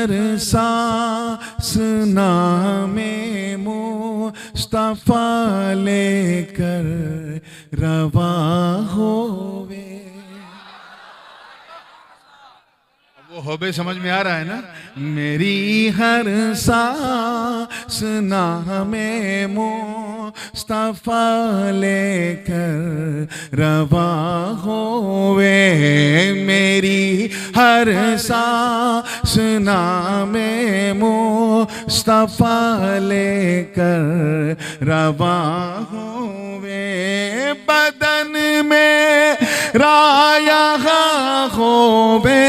हर सांस नामे मुस्तफा लेकर रवा होवे। वो होबे समझ में आ रहा है ना। मेरी हर सांस नामे मुस्तफा लेकर रवा होवे। मेरी हर सांस नामे मुस्तफा लेकर रवा होवे। बदन में राया होवे,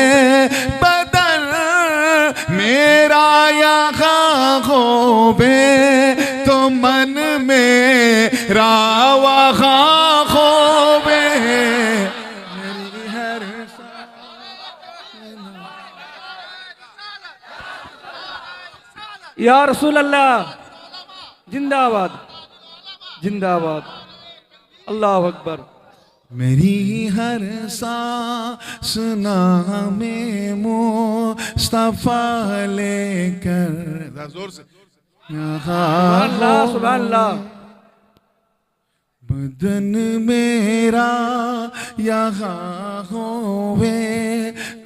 बदन मेरा यहाँ होवे, तो मन में वहाँ होवे। मेरी हर या रसूल अल्लाह जिंदाबाद जिंदाबाद, अल्लाह अकबर। मेरी हर सांस नामे मुस्तफा लेकर जोर से अल्लाह सुभान अल्लाह। बदन मेरा यहाँ होवे,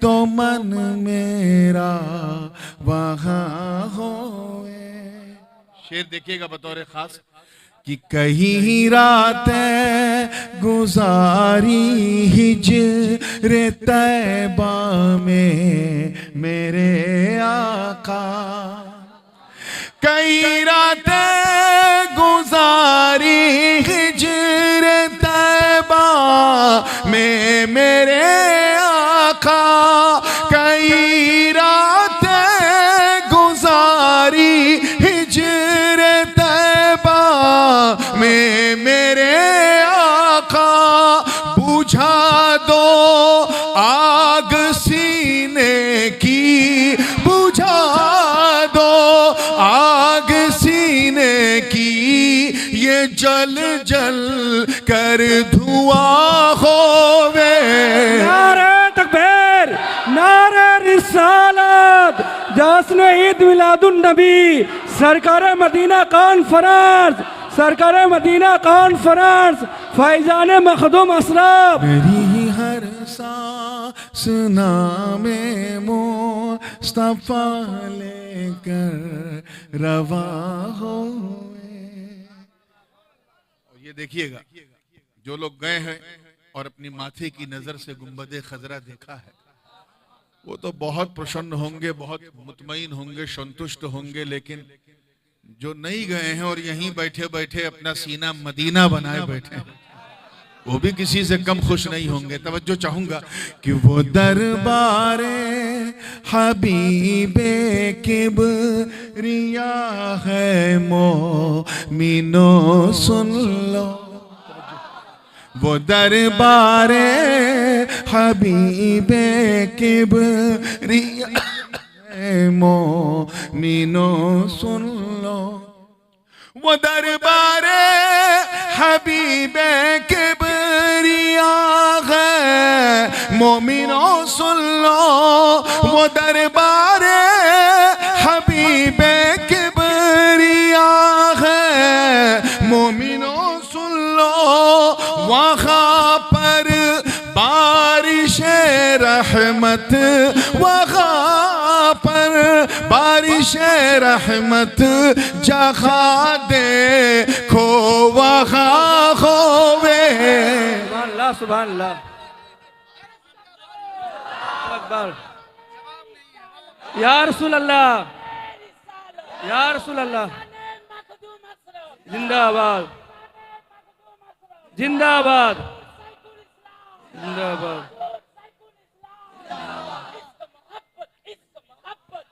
तो मन मेरा वहाँ होवे। शेर देखिएगा बतौर खास कि कहीं रातें गुजारी हिज्र तैबा में मेरे आका। कई रातें गुजारी हिज्र तैबा में मेरे आका। कई रातें गुजारी हिज्र तैबा में मेरे आका। बुझा दो आग सीने की, बुझा दो आग सीने की, ये जल जल कर धुआं होवे। नारे तकबीर, नारे रिसालत, जश्न ईद मिलादुन नबी, सरकार मदीना कॉन्फ्रेंस, सरकार Medina conference, Faizan Makhdoom Assaraf. मेरी हर सांस नामे मुस्तफा लेकर रवा होवे। ये देखिएगा, जो लोग गए हैं और अपनी माथे की नजर से गुंबदे खजरा देखा है, वो तो बहुत प्रसन्न होंगे, बहुत मुतमईन होंगे, संतुष्ट होंगे। लेकिन जो नहीं गए हैं और यहीं बैठे बैठे अपना सीना मदीना बनाए बैठे हैं, वो भी किसी से कम खुश नहीं होंगे। तवज्जो चाहूंगा कि वो दरबारे हबीबे किबरिया है मोमिनो सुन लो। वो दरबारे हबीबे किबरिया मोमिनो सुन लो। वो दरबारे हबीबे किबरिया है मोमिनो सुन लो। वो दरबारे हबीबे किबरिया है मोमिनो सुन लो। वहाँ पर बारिश रहमत, वहाँ पर बारिश रहमत, जहाँ देखो वहाँ होवे। सुभान अल्लाह सुभान अल्लाह अकबर। या रसूल अल्लाह, या रसूल अल्लाह जिंदाबाद जिंदाबाद जिंदाबाद।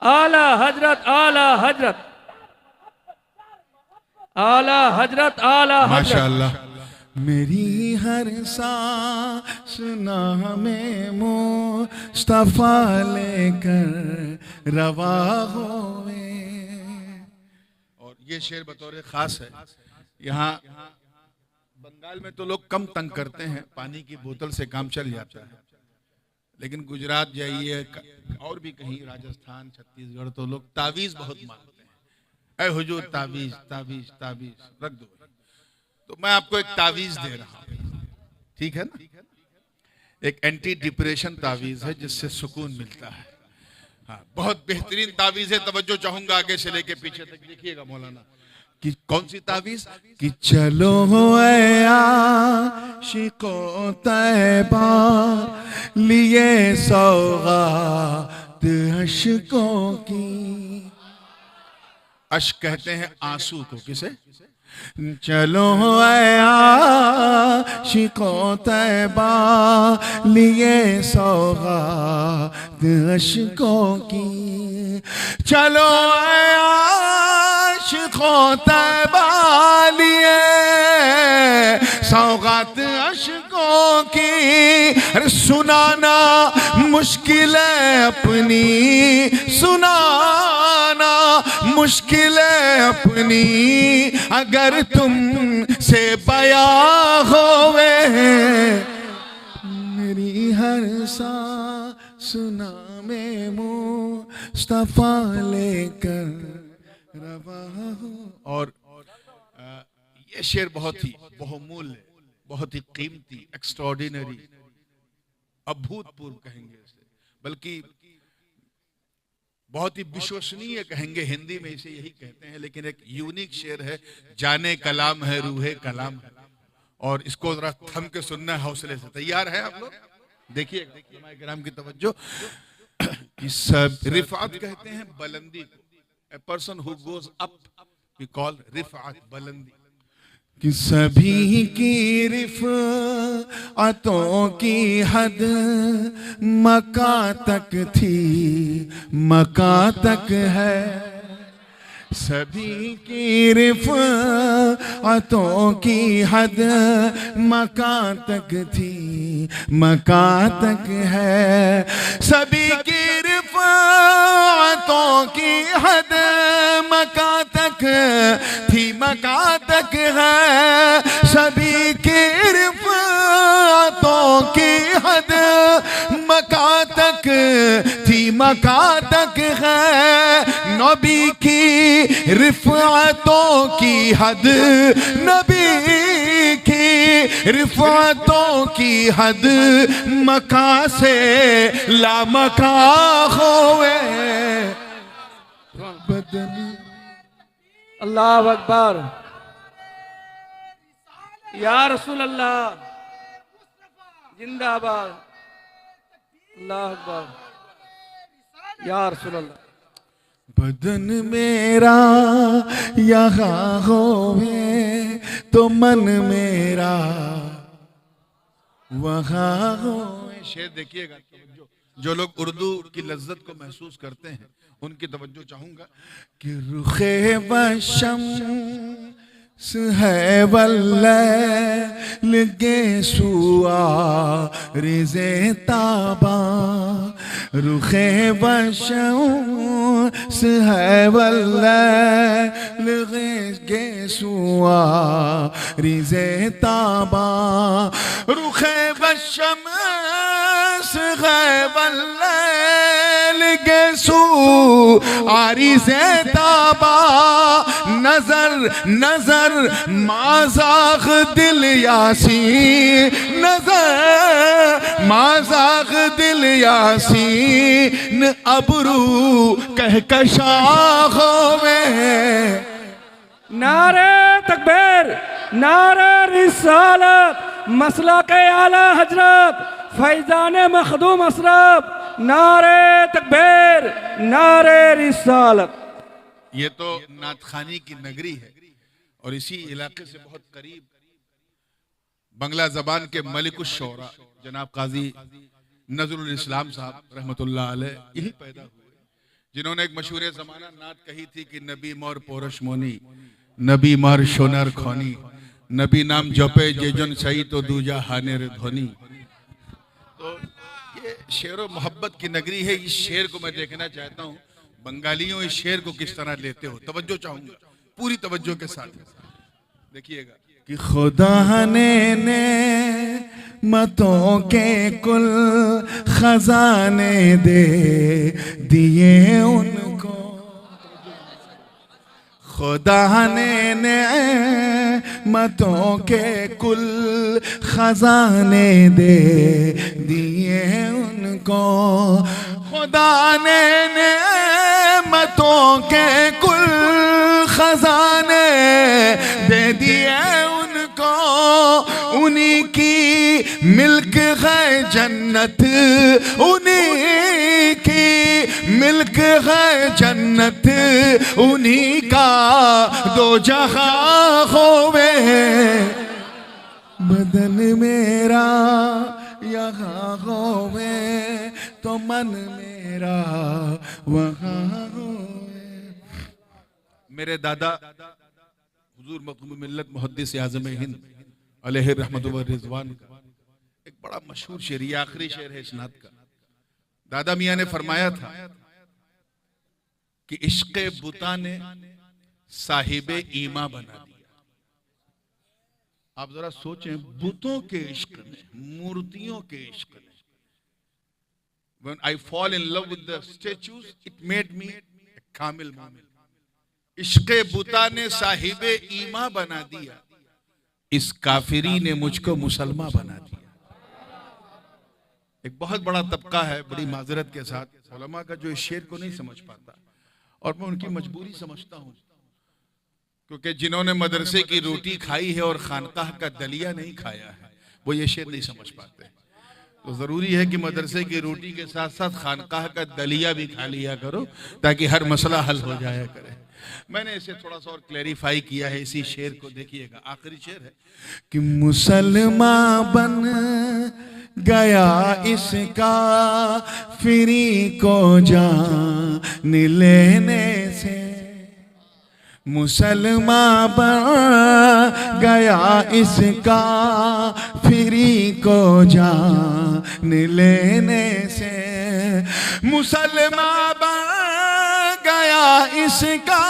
आला हजरत, आला हजरत, आला हजरत, आला हजरत। माशाअल्लाह। मेरी हर सांस नामे मुस्तफा लेकर रवा होवे। और ये शेर बतौर खास है। यहाँ बंगाल में तो लोग कम तंग करते हैं, पानी की बोतल से काम चल जाता है। लेकिन गुजरात जाइए और भी कहीं, राजस्थान, छत्तीसगढ़, तो लोग तावीज बहुत मानते हैं। ऐ हुजूर तावीज तावीज तावीज रख दो। तो मैं आपको एक तावीज दे रहा हूं, ठीक है ना? एक एंटी डिप्रेशन तावीज है जिससे सुकून मिलता है। हाँ, बहुत बेहतरीन तावीज है। तवज्जो चाहूंगा आगे से लेके पीछे तक, देखिएगा मौलाना कि कौन सी तावीज। कि चलो ऐ आशिकों तैबा, लिए सौगात अशकों की। अश्क कहते हैं आंसू को, किसे? चलो ऐ आशिकों तैबा, लिए सौगात अशकों की। चलो ऐ आशिकों तैबा, लिए सौगात अशकों की। अरे सुनाना मुश्किल है अपनी, सुनाना मुश्किल है अपनी, अगर तुम से बया होवे। मेरी हर सा सुना में मुस्तफा लेकर रवा हो। और ये शेर बहुत ही बहुमूल्य, बहुत ही कीमती, एक्स्ट्राऑर्डिनरी, अभूतपूर्व कहेंगे इसे, बल्कि बहुत ही विश्वसनीय कहेंगे। हिंदी में इसे यही कहते हैं, लेकिन एक यूनिक शेर है। जाने कलाम है रूहे कलाम है, और इसको जरा थम के सुनना है हौसले से। तैयार है आप लोग? देखिए ग्राम की तवज्जो। कि सब रिफात कहते हैं बुलंदी को। A person who goes up we call रिफात, बुलंदी। कि सभी की रिफ़अतों की हद मका तक थी, मका तक है। सभी की रिफ़अतों की हद मका तक थी, मका तक है। सभी की रिफ़अतों की हद मका तक थी, मका तक है। सभी की रिफ़अतों की हद मका तक थी, मका तक है। नबी की रिफ़अतों की हद, नबी की रिफ़अतों की हद मका से लामका होवे। अल्लाह अकबर। या रसूल अल्लाह जिंदाबाद। अल्लाह अकबर। या रसूल अल्लाह। बदन मेरा यहाँ होवे तो मन मेरा वहाँ हो। शेर देखिएगा, जो लोग उर्दू की लज्जत को महसूस करते हैं उनकी तवज्जो चाहूंगा। कि रुखे बशम है वल्लगे सुआ रिज़े ताबा। रुखे बशम है वल्लगे सुआ रिज़े ताबा। रुखे बशम है वल्लगे सुआ रिज़े ताबा। नजर नजर माज़ाग दिल यासी, नजर माज़ाग दिल यासीन अबरू कहकशा होवे। नारे तकबीर, नारे रिसालत, मसला के आला हजरत फैजान मखदूम अशरफ। नारे तकबीर, नारे रिसालत। ये तो नातखानी की नगरी है और इसी इलाके से बहुत करीब बंगला जबान के मलिकुश शोरा जनाब काजी नजरुल इस्लाम साहब रहमतुल्लाह अलैह यही पैदा हुए, जिन्होंने एक मशहूर जमाना नात कही थी कि नबी मोर पोरश मोनी, नबी मार शोनर खोनी, नबी नाम जपे जेजन सही तो दूजा हानेर ध्वनि। तो ये शेर मोहब्बत की नगरी है। इस शेर को मैं देखना चाहता हूँ, बंगालियों इस शेर को किस तरह लेते हो। तवज्जो चाहूंगा, पूरी तवज्जो के साथ देखिएगा। कि खुदा ने मतों के कुल खजाने दे दिए उनको, खुदा ने मतों के कुल खजाने दे दिए उनको, खुदा ने मतों के कुल खजाने दे दिए उनको, उन्हीं की मिल्क है जन्नत, उन्हीं की मिल्क है जन्नत, उन्हीं का दो जहां होवे, बदन मेरा यहाँ होवे तो मन मेरा वहाँ होवे। मेरे दादा हुजूर मखदूम मिल्लत मुहद्दिस आज़म हिंद अलैहि रहमत व रिज़वान का एक बड़ा मशहूर शेर, ये आखिरी शेर है इस नात का। दादा मियाँ ने फरमाया था कि इश्क़े बुता ने साहिबे ईमा बना दिया। आप जरा सोचें, बुतों के इश्क ने, मूर्तियों के इश्क ने, when I fall in love with the statues, it made me a कामिल मोमिन। इश्क़े बुता ने साहिबे ईमा बना दिया, इस काफिरी ने मुझको मुसलमान बना दिया। एक बहुत बड़ा तबका है, बड़ी माजरत के साथ, उलमा का जो इस शेर को नहीं समझ पाता, और मैं उनकी मजबूरी समझता हूँ, क्योंकि जिन्होंने मदरसे की रोटी खाई है और खानकाह का दलिया नहीं खाया है, वो ये शेर नहीं समझ पाते। तो जरूरी है कि मदरसे की रोटी के साथ साथ खानकाह का दलिया भी खा लिया करो, ताकि हर मसला हल हो जाया करे। मैंने इसे थोड़ा सा और क्लैरिफाई किया है इसी शेर को, देखिएगा आखिरी शेर है कि मुसलमान बन गया इसका फिरी को जान लेने से, मुसलमान बन गया इसका फिरी को जान लेने से, मुसलमान बन गया इसका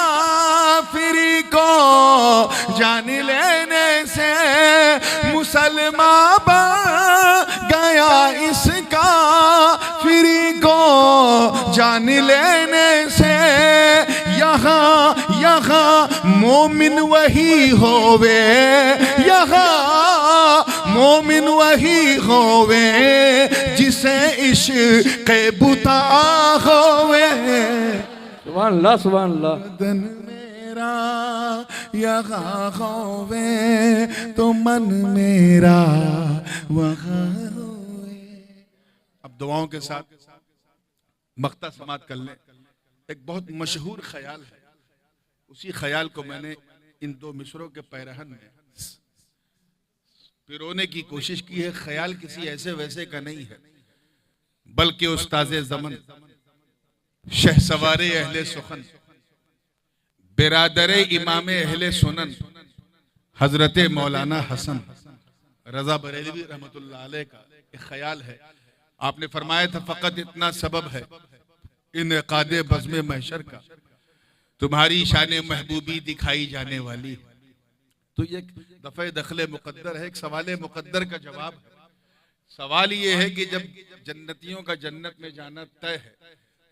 फिरी को जान लेने से, मुसलमान बन गया इसका फिरी को जान लेने से, यहाँ यहाँ मोमिन वही होवे, यहाँ मोमिन वही होवे जिसे इश्क़ बुता होवे। सुभान अल्लाह, सुभान अल्लाह। बदन मेरा यहाँ होवे तो मन मेरा वहाँ होवे। अब दुआओं के साथ मक्ता समात कर लें। एक बहुत मशहूर ख्याल है, उसी ख्याल को मैंने इन दो मिसरों के पैरहन में पिरोने की कोशिश की है। ख्याल किसी ऐसे वैसे का नहीं है, बल्कि उस्ताज़े ज़मन, शहसवारे अहले सुखन, बिरादरे इमाम अहले सुनन, हजरत मौलाना हसन रजा बरेलवी रहमतुल्लाह अलैह का एक ख्याल है। आपने फरमाया था, फ़कत इतना सबब है इनक़ादे बज़्म महशर का, तुम्हारी शान महबूबी दिखाई जाने वाली। तो ये दफ़े दखले मुक़द्दर है, एक सवाल मुक़द्दर का जवाब है। सवाल ये है कि जब जन्नतियों का जन्नत में जाना तय है,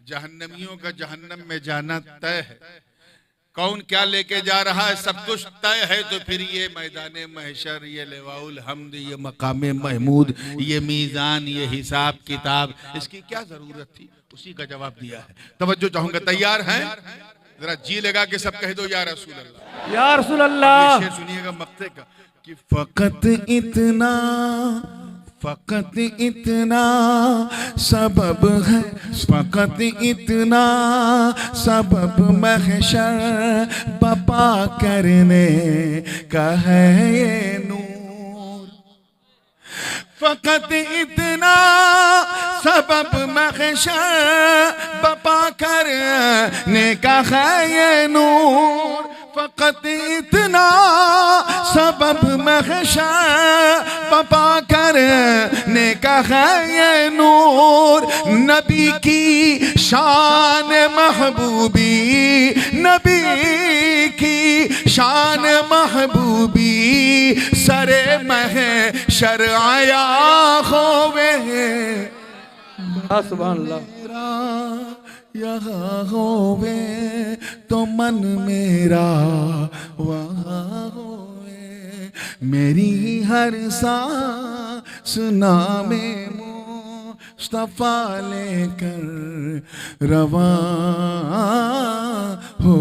जहन्नमियों का जहन्नम में जाना तय है, कौन क्या लेके जा रहा है सब कुछ तय है, तो फिर ये मैदान महशर, ये लिवाउल हम्द, ये मकाम महमूद, ये मीज़ान, ये हिसाब किताब, इसकी क्या जरूरत थी? उसी का जवाब दिया है। तवज्जो चाहूंगा, तैयार हैं? जरा जी लगा के सब कह दो या रसूल अल्लाह, या रसूल अल्लाह। शेर सुनिएगा मक्ते का कि फकत इतना सबब है, फकत इतना सबब महशर बपा करने का है ये नूर, फकत इतना सबब महशर बपा करने का है ये नूर, फकत इतना सबब महशर बपा करने का है ये नूर, नबी की शान महबूबी, नबी की शान महबूबी सरे महशर हशर आया होवे सुभान अल्लाह मेरा यहाँ होवे तो मन मेरा वहाँ होवे मेरी हर सांस नामे मुस्तफा लेकर रवां हो